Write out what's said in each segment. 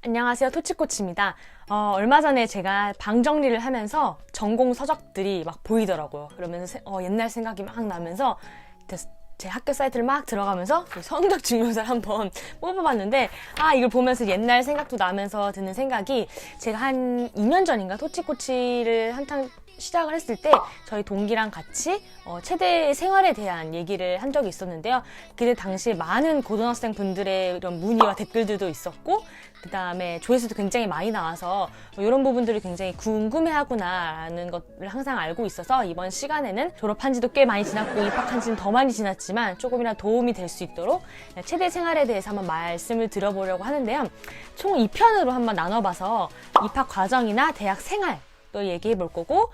안녕하세요. 토치코치입니다. 얼마 전에 제가 방 정리를 하면서 전공 서적들이 막 보이더라고요. 그러면서 옛날 생각이 막 나면서 제 학교 사이트를 막 들어가면서 성적 증명서를 한번 뽑아봤는데 이걸 보면서 옛날 생각도 나면서 드는 생각이, 제가 한 2년 전인가 토치코치를 한창 시작을 했을 때 저희 동기랑 같이 체대 생활에 대한 얘기를 한 적이 있었는데요. 그때 당시에 많은 고등학생 분들의 이런 문의와 댓글들도 있었고, 그 다음에 조회수도 굉장히 많이 나와서 이런 부분들을 굉장히 궁금해하구나라는 것을 항상 알고 있어서, 이번 시간에는 졸업한 지도 꽤 많이 지났고 입학한 지는 더 많이 지났지만 조금이나 도움이 될 수 있도록 체대 생활에 대해서 한번 말씀을 드려보려고 하는데요. 총 2편으로 한번 나눠봐서 입학 과정이나 대학 생활 또 얘기해 볼 거고,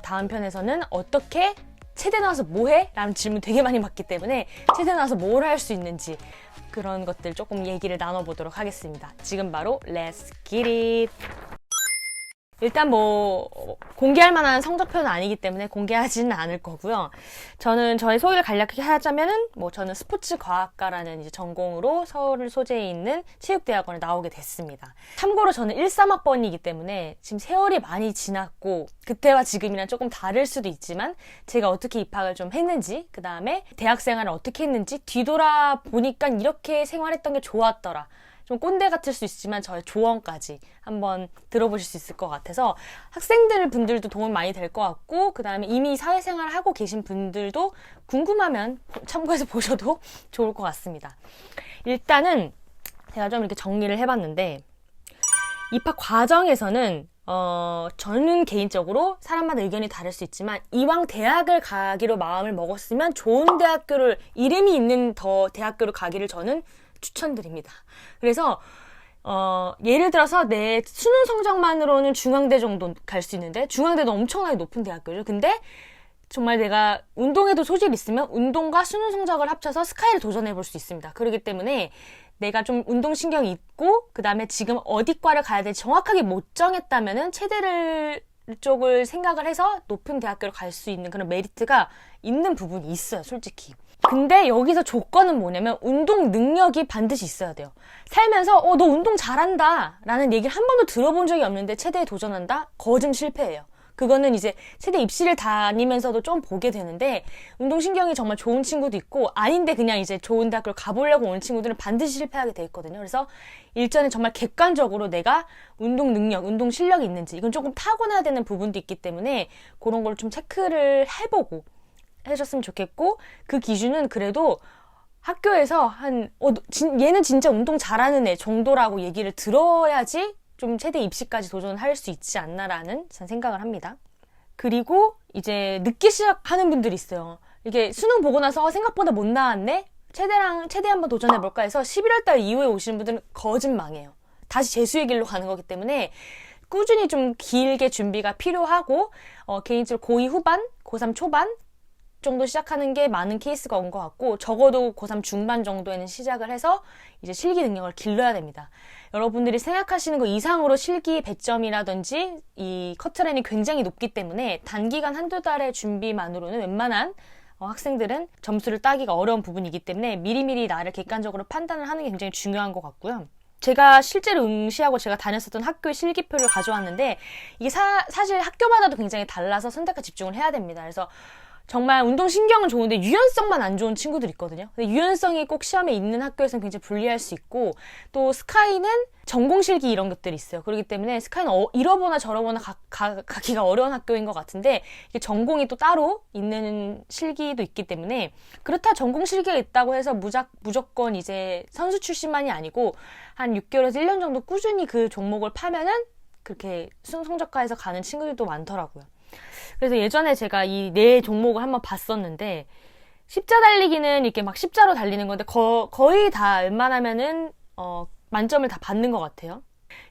다음 편에서는 어떻게 체대 나와서 뭐해? 라는 질문 되게 많이 받기 때문에 체대 나와서 뭘 할 수 있는지 그런 것들 조금 얘기를 나눠보도록 하겠습니다. 지금 바로 Let's get it! 일단 공개할 만한 성적표는 아니기 때문에 공개하지는 않을 거고요. 저는 저의 소개를 간략하게 하자면은 저는 스포츠과학과라는 이제 전공으로 서울 소재에 있는 체육대학원에 나오게 됐습니다. 참고로 저는 13학번이기 때문에 지금 세월이 많이 지났고 그때와 지금이랑 조금 다를 수도 있지만, 제가 어떻게 입학을 좀 했는지, 그 다음에 대학생활을 어떻게 했는지 뒤돌아보니까 이렇게 생활했던 게 좋았더라, 좀 꼰대 같을 수 있지만 저의 조언까지 한번 들어보실 수 있을 것 같아서 학생들 분들도 도움 많이 될 것 같고, 그 다음에 이미 사회생활을 하고 계신 분들도 궁금하면 참고해서 보셔도 좋을 것 같습니다. 일단은 제가 좀 이렇게 정리를 해봤는데, 입학 과정에서는 저는 개인적으로 사람마다 의견이 다를 수 있지만, 이왕 대학을 가기로 마음을 먹었으면 좋은 대학교를, 이름이 있는 대학교를 가기를 저는 추천드립니다. 그래서 예를 들어서 내 수능 성적만으로는 중앙대 정도 갈 수 있는데, 중앙대도 엄청나게 높은 대학교죠. 근데 정말 내가 운동에도 소질이 있으면 운동과 수능 성적을 합쳐서 스카이를 도전해 볼 수 있습니다. 그렇기 때문에 내가 좀 운동신경이 있고, 그 다음에 지금 어디 과를 가야 될지 정확하게 못 정했다면은 체대를 쪽을 생각을 해서 높은 대학교를 갈 수 있는 그런 메리트가 있는 부분이 있어요, 솔직히. 근데 여기서 조건은 뭐냐면, 운동 능력이 반드시 있어야 돼요. 살면서 너 운동 잘한다 라는 얘기를 한 번도 들어본 적이 없는데 체대에 도전한다? 거진 실패예요. 그거는 이제 체대 입시를 다니면서도 좀 보게 되는데, 운동신경이 정말 좋은 친구도 있고, 아닌데 그냥 이제 좋은 대학교를 가보려고 오는 친구들은 반드시 실패하게 돼 있거든요. 그래서 일전에 정말 객관적으로 내가 운동 능력, 운동 실력이 있는지, 이건 조금 타고나야 되는 부분도 있기 때문에 그런 걸 좀 체크를 해보고 해줬으면 좋겠고, 그 기준은 그래도 학교에서 얘는 진짜 운동 잘하는 애 정도라고 얘기를 들어야지 좀 체대 입시까지 도전할 수 있지 않나라는 생각을 합니다. 그리고 이제 늦게 시작하는 분들이 있어요. 이게 수능 보고 나서 생각보다 못 나왔네? 체대 한번 도전해볼까 해서 11월 달 이후에 오시는 분들은 거짓망해요. 다시 재수의 길로 가는 거기 때문에 꾸준히 좀 길게 준비가 필요하고, 개인적으로 고2 후반, 고3 초반 정도 시작하는 게 많은 케이스가 온 것 같고, 적어도 고3 중반 정도에는 시작을 해서 이제 실기 능력을 길러야 됩니다. 여러분들이 생각하시는 것 이상으로 실기 배점이라든지 이 커트라인이 굉장히 높기 때문에 단기간 한두 달의 준비만으로는 웬만한 학생들은 점수를 따기가 어려운 부분이기 때문에 미리미리 나를 객관적으로 판단을 하는 게 굉장히 중요한 것 같고요. 제가 실제로 응시하고 제가 다녔었던 학교의 실기표를 가져왔는데, 이게 사실 학교마다도 굉장히 달라서 선택과 집중을 해야 됩니다. 그래서 정말 운동신경은 좋은데 유연성만 안 좋은 친구들이 있거든요. 근데 유연성이 꼭 시험에 있는 학교에서는 굉장히 불리할 수 있고, 또 스카이는 전공실기 이런 것들이 있어요. 그렇기 때문에 스카이는 이러거나 저러거나 가기가 어려운 학교인 것 같은데, 이게 전공이 또 따로 있는 실기도 있기 때문에, 그렇다 전공 실기가 있다고 해서 무조건 이제 선수 출신만이 아니고 한 6개월에서 1년 정도 꾸준히 그 종목을 파면은 그렇게 수능 성적과에서 가는 친구들도 많더라고요. 그래서 예전에 제가 이 네 종목을 한번 봤었는데, 십자 달리기는 이렇게 막 십자로 달리는 건데 거의 다 웬만하면은 만점을 다 받는 것 같아요.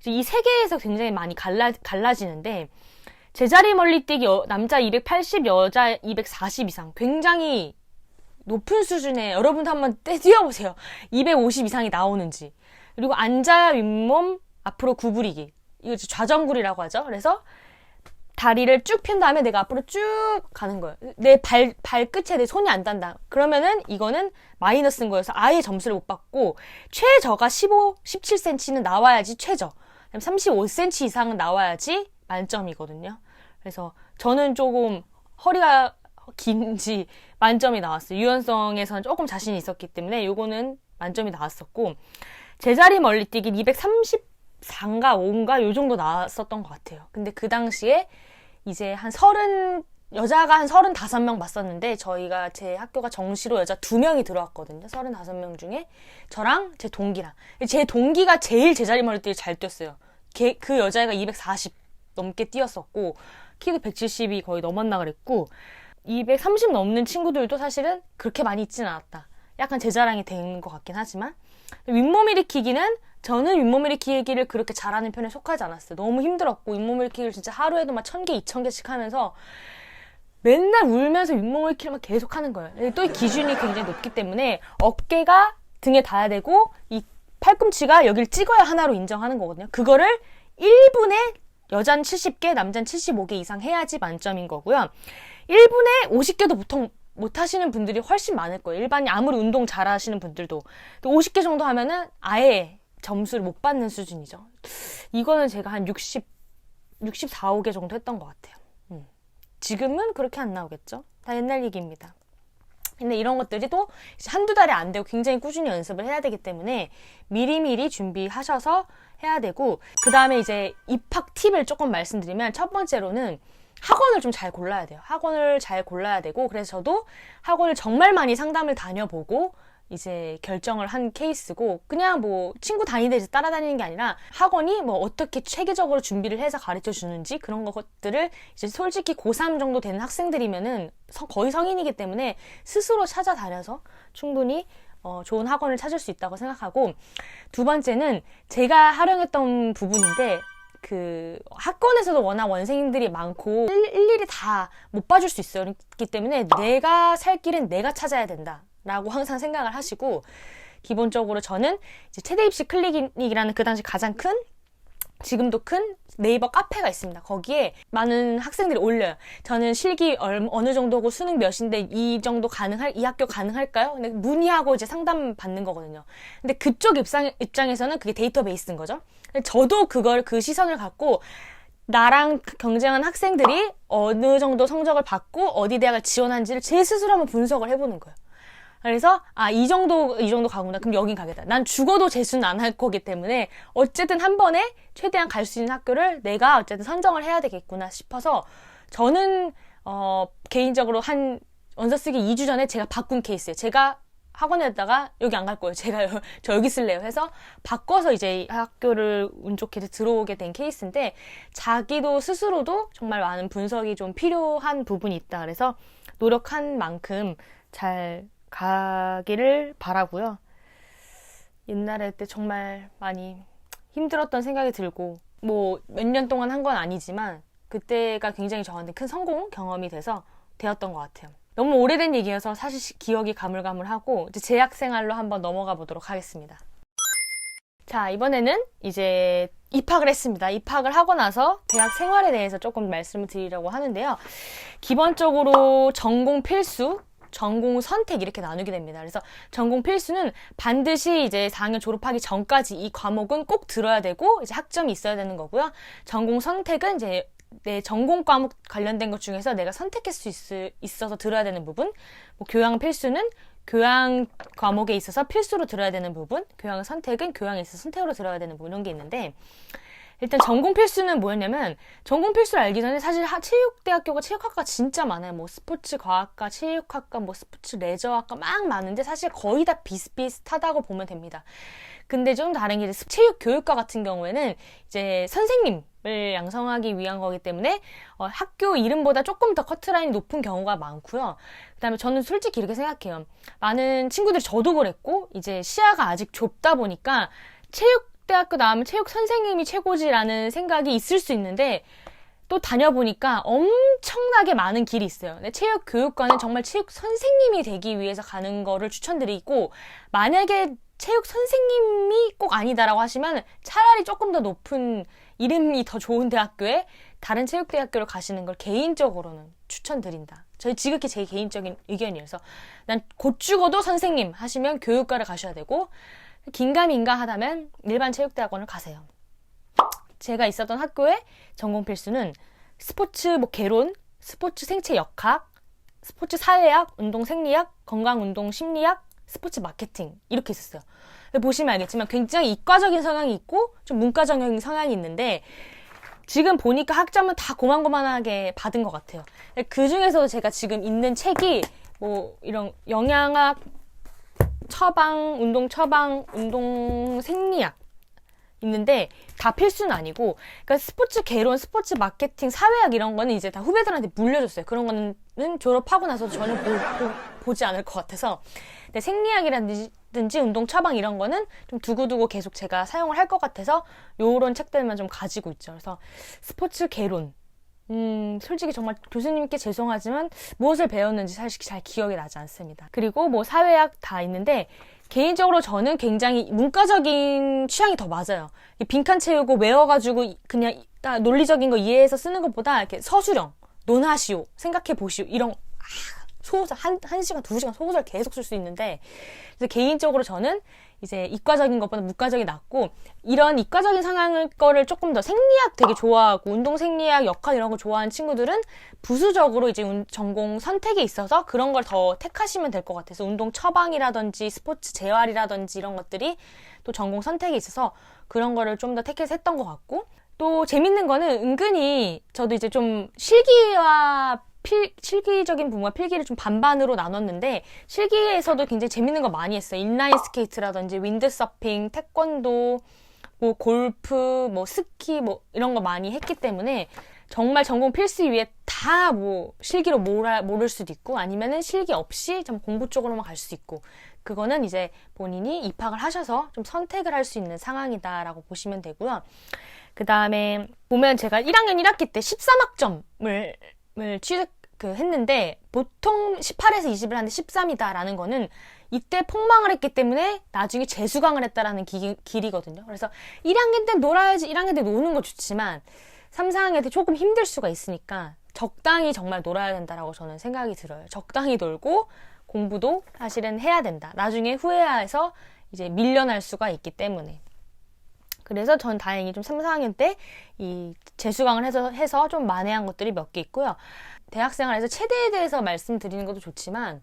이 세 개에서 굉장히 많이 갈라지는데, 제자리 멀리뛰기 남자 280, 여자 240 이상, 굉장히 높은 수준의, 여러분도 한번 뛰어보세요. 250 이상이 나오는지. 그리고 앉아 윗몸 앞으로 구부리기, 이거 좌전굴이라고 하죠. 그래서 다리를 쭉 편 다음에 내가 앞으로 쭉 가는 거예요. 내 발끝에 내 손이 안 닿는다. 그러면은 이거는 마이너스인 거여서 아예 점수를 못 받고, 최저가 17cm는 나와야지 최저. 35cm 이상은 나와야지 만점이거든요. 그래서 저는 조금 허리가 긴지 만점이 나왔어요. 유연성에서는 조금 자신이 있었기 때문에 요거는 만점이 나왔었고, 제자리 멀리뛰기 234인가 5인가 요 정도 나왔었던 것 같아요. 근데 그 당시에 이제 여자가 한 35명 봤었는데, 저희가 제 학교가 정시로 여자 2명이 들어왔거든요. 35명 중에 저랑 제 동기랑. 제 동기가 제일 제자리 멀리뛰기 잘 뛰었어요. 그 여자애가 240 넘게 뛰었었고, 키도 170이 거의 넘었나 그랬고, 230 넘는 친구들도 사실은 그렇게 많이 있진 않았다. 약간 제 자랑이 된 것 같긴 하지만, 윗몸 일으키기는 저는 윗몸 일으키기를 그렇게 잘하는 편에 속하지 않았어요. 너무 힘들었고, 윗몸 일으키기를 진짜 하루에도 막 1000개, 2000개씩 하면서 맨날 울면서 윗몸 일으키기를 막 계속 하는 거예요. 또 이 기준이 굉장히 높기 때문에 어깨가 등에 닿아야 되고, 이 팔꿈치가 여기를 찍어야 하나로 인정하는 거거든요. 그거를 1분에 여자는 70개, 남자는 75개 이상 해야지 만점인 거고요. 1분에 50개도 보통 못 하시는 분들이 훨씬 많을 거예요. 일반인 아무리 운동 잘 하시는 분들도. 50개 정도 하면은 아예 점수를 못 받는 수준이죠. 이거는 제가 한 64, 5개 정도 했던 것 같아요. 지금은 그렇게 안 나오겠죠? 다 옛날 얘기입니다. 근데 이런 것들이 또 한두 달에 안 되고 굉장히 꾸준히 연습을 해야 되기 때문에 미리미리 준비하셔서 해야 되고, 그 다음에 이제 입학 팁을 조금 말씀드리면, 첫 번째로는 학원을 좀 잘 골라야 돼요. 학원을 잘 골라야 되고, 그래서 저도 학원을 정말 많이 상담을 다녀보고 이제 결정을 한 케이스고, 그냥 뭐 친구 다니듯이 따라다니는 게 아니라 학원이 뭐 어떻게 체계적으로 준비를 해서 가르쳐 주는지, 그런 것들을 이제 솔직히 고3 정도 되는 학생들이면은 거의 성인이기 때문에 스스로 찾아다녀서 충분히 좋은 학원을 찾을 수 있다고 생각하고, 두 번째는 제가 활용했던 부분인데, 그 학원에서도 워낙 원생님들이 많고 일일이 다 못 봐줄 수 있어요. 그렇기 때문에 내가 살 길은 내가 찾아야 된다 라고 항상 생각을 하시고, 기본적으로 저는 이제 최대 입시 클리닉이라는 그 당시 가장 큰, 지금도 큰 네이버 카페가 있습니다. 거기에 많은 학생들이 올려요. 저는 실기 어느 정도고 수능 몇인데 이 정도 이 학교 가능할까요? 근데 문의하고 이제 상담 받는 거거든요. 근데 그쪽 입장에서는 그게 데이터베이스인 거죠. 저도 그 시선을 갖고 나랑 경쟁한 학생들이 어느 정도 성적을 받고 어디 대학을 지원한지를 제 스스로 한번 분석을 해보는 거예요. 그래서 이 정도 가구나. 그럼 여긴 가겠다. 난 죽어도 재수는 안 할 거기 때문에 어쨌든 한 번에 최대한 갈 수 있는 학교를 내가 어쨌든 선정을 해야 되겠구나 싶어서, 저는 개인적으로 한 원서 쓰기 2주 전에 제가 바꾼 케이스예요. 제가 학원에다가 여기 안 갈 거예요. 제가 저 여기 쓸래요. 해서 바꿔서 이제 학교를 운 좋게 들어오게 된 케이스인데, 자기도 스스로도 정말 많은 분석이 좀 필요한 부분이 있다. 그래서 노력한 만큼 잘 가기를 바라고요. 옛날에 때 정말 많이 힘들었던 생각이 들고, 뭐 몇 년 동안 한 건 아니지만 그때가 굉장히 저한테 큰 성공 경험이 되었던 것 같아요. 너무 오래된 얘기여서 사실 기억이 가물가물하고, 이제 재학 생활로 한번 넘어가 보도록 하겠습니다. 자, 이번에는 이제 입학을 했습니다. 입학을 하고 나서 대학 생활에 대해서 조금 말씀을 드리려고 하는데요. 기본적으로 전공 필수, 전공 선택 이렇게 나누게 됩니다. 그래서 전공 필수는 반드시 이제 4학년 졸업하기 전까지 이 과목은 꼭 들어야 되고 이제 학점이 있어야 되는 거고요. 전공 선택은 이제 내 전공 과목 관련된 것 중에서 내가 선택할 수 있어서 들어야 되는 부분, 뭐 교양 필수는 교양 과목에 있어서 필수로 들어야 되는 부분, 교양 선택은 교양에 있어서 선택으로 들어야 되는 부분, 이런 게 있는데, 일단 전공 필수는 뭐였냐면, 전공 필수를 알기 전에 사실 체육대학교가 체육학과 진짜 많아요. 뭐 스포츠과학과, 체육학과, 뭐 스포츠 레저학과 막 많은데 사실 거의 다 비슷비슷하다고 보면 됩니다. 근데 좀 다른 게 체육교육과 같은 경우에는 이제 선생님을 양성하기 위한 거기 때문에 학교 이름보다 조금 더 커트라인이 높은 경우가 많고요. 그다음에 저는 솔직히 이렇게 생각해요. 많은 친구들이, 저도 그랬고, 이제 시야가 아직 좁다 보니까 체육대학교 나오면 체육 선생님이 최고지라는 생각이 있을 수 있는데, 또 다녀보니까 엄청나게 많은 길이 있어요. 근데 체육교육과는 정말 체육 선생님이 되기 위해서 가는 거를 추천드리고, 만약에 체육 선생님이 꼭 아니다라고 하시면 차라리 조금 더 높은 이름이 더 좋은 대학교에 다른 체육대학교를 가시는 걸 개인적으로는 추천드린다. 저희 지극히 제 개인적인 의견이어서 난 곧 죽어도 선생님 하시면 교육과를 가셔야 되고 긴가민가 하다면 일반 체육대학원을 가세요. 제가 있었던 학교의 전공 필수는 스포츠 개론, 스포츠 생체 역학, 스포츠 사회학, 운동 생리학, 건강 운동 심리학, 스포츠 마케팅 이렇게 있었어요. 보시면 알겠지만 굉장히 이과적인 성향이 있고 좀 문과적인 성향이 있는데 지금 보니까 학점은 다 고만고만하게 받은 것 같아요. 그 중에서도 제가 지금 있는 책이 뭐 이런 영양학, 처방, 운동 생리학 있는데 다 필수는 아니고 그러니까 스포츠 개론, 스포츠 마케팅, 사회학 이런 거는 이제 다 후배들한테 물려줬어요. 그런 거는 졸업하고 나서 전혀 보지 않을 것 같아서 근데 생리학이라든지 운동 처방 이런 거는 좀 두고두고 계속 제가 사용을 할 것 같아서 요런 책들만 좀 가지고 있죠. 그래서 스포츠 개론 솔직히 정말 교수님께 죄송하지만 무엇을 배웠는지 사실 잘 기억이 나지 않습니다. 그리고 뭐 사회학 다 있는데 개인적으로 저는 굉장히 문과적인 취향이 더 맞아요. 빈칸 채우고 외워가지고 그냥 논리적인 거 이해해서 쓰는 것보다 이렇게 서술형, 논하시오, 생각해보시오 이런 소설 한 시간, 2시간 소설 계속 쓸 수 있는데 그래서 개인적으로 저는 이제 이과적인 것보다 문과적이 낫고 이런 이과적인 성향의 거를 조금 더 생리학 되게 좋아하고 운동 생리학, 역학 이런 거 좋아하는 친구들은 부수적으로 이제 전공 선택에 있어서 그런 걸 더 택하시면 될 것 같아서 운동 처방이라든지 스포츠 재활이라든지 이런 것들이 또 전공 선택에 있어서 그런 거를 좀 더 택해서 했던 것 같고 또 재밌는 거는 은근히 저도 이제 좀 실기적인 부분과 필기를 좀 반반으로 나눴는데 실기에서도 굉장히 재밌는 거 많이 했어요. 인라인 스케이트라든지 윈드서핑, 태권도, 뭐 골프, 뭐 스키 뭐 이런 거 많이 했기 때문에 정말 전공 필수 위에 다 뭐 실기로 모를 수도 있고 아니면은 실기 없이 좀 공부 쪽으로만 갈 수 있고 그거는 이제 본인이 입학을 하셔서 좀 선택을 할 수 있는 상황이다라고 보시면 되고요. 그 다음에 보면 제가 1학년 1학기 때 13학점을 했는데 보통 18에서 20을 하는데 13이다라는 거는 이때 폭망을 했기 때문에 나중에 재수강을 했다라는 길이거든요. 그래서 1학년 때 놀아야지 1학년 때 노는 거 좋지만 3, 4학년 때 조금 힘들 수가 있으니까 적당히 정말 놀아야 된다라고 저는 생각이 들어요. 적당히 놀고 공부도 사실은 해야 된다. 나중에 후회해서 이제 밀려날 수가 있기 때문에. 그래서 전 다행히 좀 3, 4학년 때 이 재수강을 해서 좀 만회한 것들이 몇 개 있고요. 대학생활에서 체대에 대해서 말씀드리는 것도 좋지만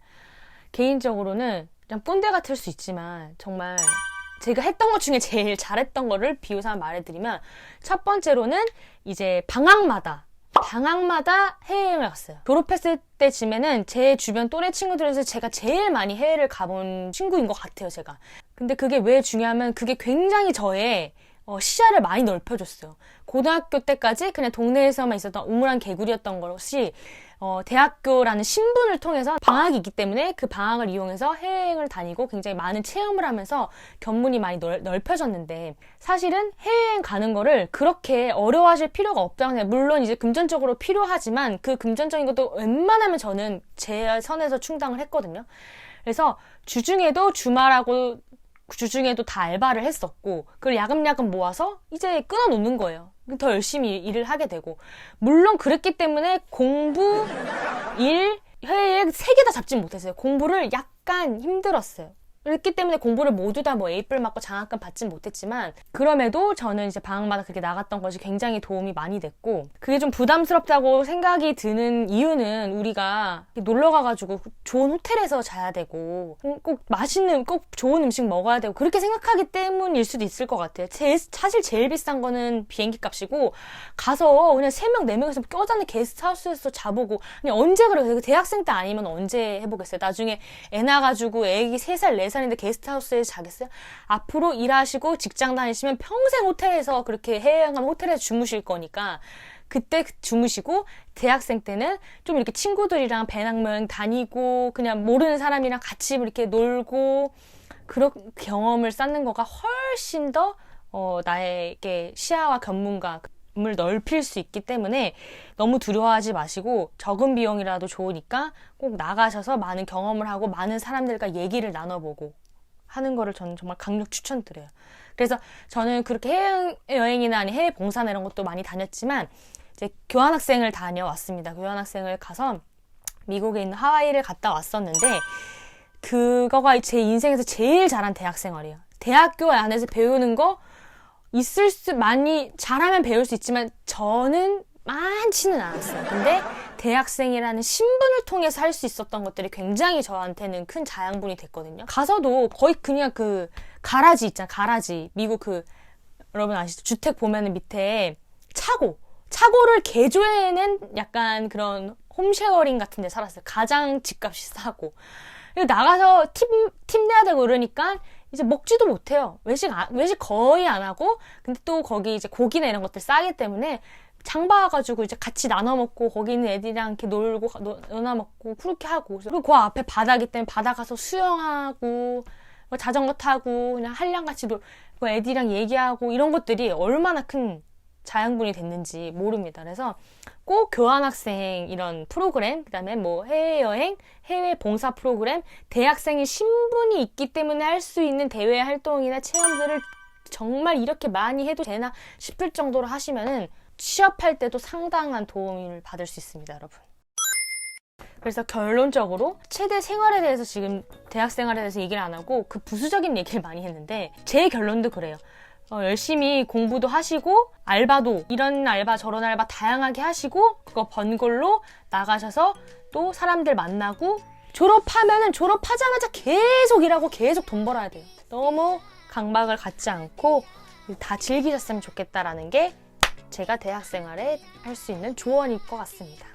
개인적으로는 그냥 꼰대 같을 수 있지만 정말 제가 했던 것 중에 제일 잘했던 거를 비유해서 말해드리면 첫 번째로는 이제 방학마다 해외여행을 갔어요. 졸업했을 때쯤에는 제 주변 또래 친구들에서 제가 제일 많이 해외를 가본 친구인 것 같아요, 제가. 근데 그게 왜 중요하면 그게 굉장히 저의 시야를 많이 넓혀줬어요. 고등학교 때까지 그냥 동네에서만 있었던 우물안 개구리였던 것이 대학교라는 신분을 통해서 방학이 있기 때문에 그 방학을 이용해서 해외여행을 다니고 굉장히 많은 체험을 하면서 견문이 많이 넓혀졌는데 사실은 해외여행 가는 거를 그렇게 어려워하실 필요가 없다고 생각해요. 물론 이제 금전적으로 필요하지만 그 금전적인 것도 웬만하면 저는 제 선에서 충당을 했거든요. 그래서 주중에도 주중에도 다 알바를 했었고 그걸 야금야금 모아서 이제 끊어놓는 거예요. 더 열심히 일을 하게 되고 물론 그랬기 때문에 공부, 일, 해외여행 3개 다 잡진 못했어요. 공부를 약간 힘들었어요. 그랬기 때문에 공부를 모두 다 뭐 A뿔 맞고 장학금 받진 못했지만 그럼에도 저는 이제 방학마다 그렇게 나갔던 것이 굉장히 도움이 많이 됐고 그게 좀 부담스럽다고 생각이 드는 이유는 우리가 놀러 가가지고 좋은 호텔에서 자야 되고 꼭 좋은 음식 먹어야 되고 그렇게 생각하기 때문일 수도 있을 것 같아요. 사실 제일 비싼 거는 비행기 값이고 가서 그냥 3명, 4명에서 껴자는 게스트하우스에서 자보고 그냥 언제 그래요? 대학생 때 아니면 언제 해보겠어요? 나중에 애 낳아가지고 애기 3살, 4살인데 게스트하우스에서 자겠어요? 앞으로 일하시고 직장 다니시면 평생 호텔에서 그렇게 해외여행하면 호텔에서 주무실 거니까 그때 주무시고 대학생 때는 좀 이렇게 친구들이랑 배낭여행 다니고 그냥 모르는 사람이랑 같이 이렇게 놀고 그런 경험을 쌓는 거가 훨씬 더 나에게 시야와 견문감을 넓힐 수 있기 때문에 너무 두려워하지 마시고 적은 비용이라도 좋으니까 꼭 나가셔서 많은 경험을 하고 많은 사람들과 얘기를 나눠보고 하는 거를 저는 정말 강력 추천드려요. 그래서 저는 그렇게 해외여행이나 아니 해외 봉사나 이런 것도 많이 다녔지만 이제 교환학생을 다녀왔습니다. 교환학생을 가서 미국에 있는 하와이를 갔다 왔었는데 그거가 제 인생에서 제일 잘한 대학 생활이에요. 대학교 안에서 배우는 거 많이 잘하면 배울 수 있지만 저는 많지는 않았어요. 근데 대학생이라는 신분을 통해서 할 수 있었던 것들이 굉장히 저한테는 큰 자양분이 됐거든요. 가서도 거의 그냥 그 가라지 있잖아, 가라지. 미국 여러분 아시죠? 주택 보면은 밑에 차고를 개조해낸 약간 그런 홈쉐어링 같은 데 살았어요. 가장 집값이 싸고. 나가서 팁 내야 되고 이러니까 이제 먹지도 못해요. 외식 거의 안 하고, 근데 또 거기 이제 고기나 이런 것들 싸기 때문에 장 봐가지고 이제 같이 나눠 먹고, 거기 있는 애들이랑 이렇게 놀고, 나눠 먹고, 그렇게 하고. 그리고 그 앞에 바다기 때문에 바다 가서 수영하고, 뭐 자전거 타고, 그냥 한량같이 뭐 애들이랑 얘기하고, 이런 것들이 얼마나 큰 자양분이 됐는지 모릅니다. 그래서 꼭 교환학생 이런 프로그램, 그 다음에 뭐 해외여행, 해외 봉사 프로그램, 대학생의 신분이 있기 때문에 할 수 있는 대외 활동이나 체험들을 정말 이렇게 많이 해도 되나 싶을 정도로 하시면은 취업할 때도 상당한 도움을 받을 수 있습니다, 여러분. 그래서 결론적으로 최대 생활에 대해서 지금 대학 생활에 대해서 얘기를 안 하고 그 부수적인 얘기를 많이 했는데 제 결론도 그래요. 열심히 공부도 하시고 알바도 이런 알바 저런 알바 다양하게 하시고 그거 번 걸로 나가셔서 또 사람들 만나고 졸업하면은 졸업하자마자 계속 일하고 계속 돈 벌어야 돼요. 너무 강박을 갖지 않고 다 즐기셨으면 좋겠다라는 게 제가 대학 생활에 할 수 있는 조언일 것 같습니다.